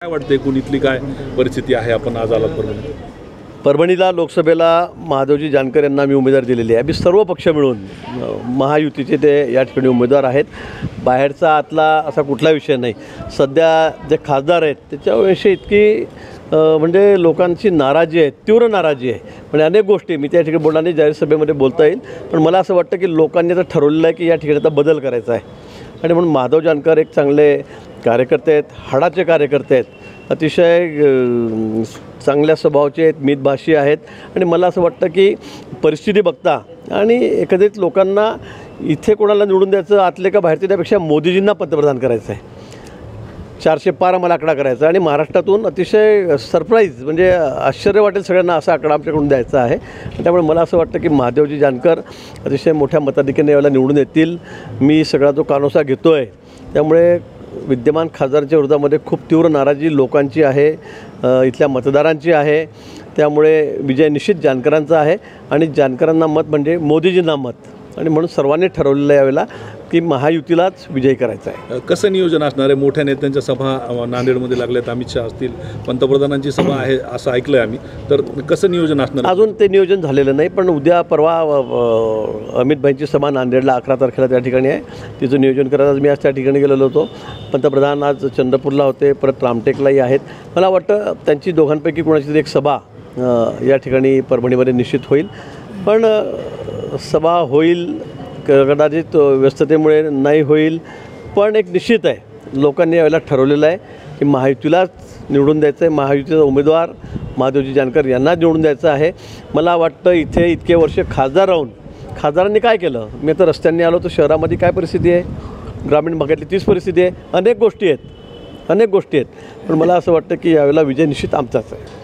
काय वाटते कुणीतली काय परिस्थिती आहे? आपण आज आलात परभणीला लोकसभेला महादेवजी जानकर यांना मी उमेदवार दिलेली आहे. आम्ही सर्व पक्ष मिळून महायुतीचे ते या ठिकाणी उमेदवार आहेत. बाहेरचा आतला असा कुठला विषय नाही. सध्या जे खासदार आहेत त्याच्याविषयी इतकी म्हणजे लोकांची नाराजी आहे, तीव्र नाराजी आहे. म्हणजे अनेक गोष्टी मी त्या ठिकाणी बोलणार नाही, जाहीर सभेमध्ये बोलता येईल. पण मला असं वाटतं की लोकांनी आता ठरवलेलं आहे की या ठिकाणी आता बदल करायचा आहे. आणि म्हणून माधव जानकर एक चांगले कार्यकर्ते आहेत, हाडाचे कार्यकर्ते आहेत, अतिशय चांगल्या स्वभावाचे आहेत, मितभाषी आहेत. आणि मला असं वाटतं की परिस्थिती बघता आणि एकंदरीत लोकांना इथे कोणाला निवडून द्यायचं आतले का बाहेरचे त्यापेक्षा मोदीजींना पंतप्रधान करायचं आहे. 400 पार आम्हाला आकडा करायचा आणि महाराष्ट्रातून अतिशय सरप्राईज म्हणजे आश्चर्य वाटेल सगळ्यांना असा आकडा आमच्याकडून द्यायचा आहे. त्यामुळे मला असं वाटतं की महादेवजी जानकर अतिशय मोठ्या मताधिक्याने यावेळेला निवडून येतील. मी सगळा जो कानोसा घेतो आहे त्यामुळे विद्यमान खासदारांच्या विरोधामध्ये खूप तीव्र नाराजी लोकांची आहे, इथल्या मतदारांची आहे. त्यामुळे विजय निश्चित जानकरांचा आहे आणि जानकरांना मत म्हणजे मोदीजींना मत. आणि म्हणून सर्वांनी ठरवलेलं यावेळेला की महायुतीलाच विजयी करायचा आहे. कसं नियोजन असणार आहे? मोठ्या नेत्यांच्या सभा नांदेडमध्ये लागल्यात, अमित शहा असतील, पंतप्रधानांची सभा आहे असं ऐकलं आहे आम्ही. तर कसं नियोजन असणार? अजून ते नियोजन झालेलं नाही, पण उद्या परवा अमित भाईंची सभा नांदेडला 11 तारखेला त्या ठिकाणी आहे. तिचं नियोजन करायला मी आज त्या ठिकाणी गेलेलो होतो. पंतप्रधान आज चंद्रपूरला होते, परत रामटेकलाही आहेत. मला वाटतं त्यांची दोघांपैकी कोणाची तरी एक सभा या ठिकाणी परभणीमध्ये निश्चित होईल. पण सभा होईल कदाचित व्यस्ततेमुळे नाही होईल, पण एक निश्चित आहे लोकांनी यावेळेला ठरवलेलं आहे की महायुतीलाच निवडून द्यायचं आहे. महायुतीचा उमेदवार महादेवजी जानकर यांना निवडून द्यायचं आहे. मला वाटतं इथे इतके वर्ष खासदार राहून खासदारांनी काय केलं? मी आता रस्त्यांनी आलो तर शहरामध्ये काय परिस्थिती आहे, ग्रामीण भागातली तीच परिस्थिती आहे. अनेक गोष्टी आहेत. पण मला असं वाटतं की यावेळेला विजय निश्चित आमचाच आहे.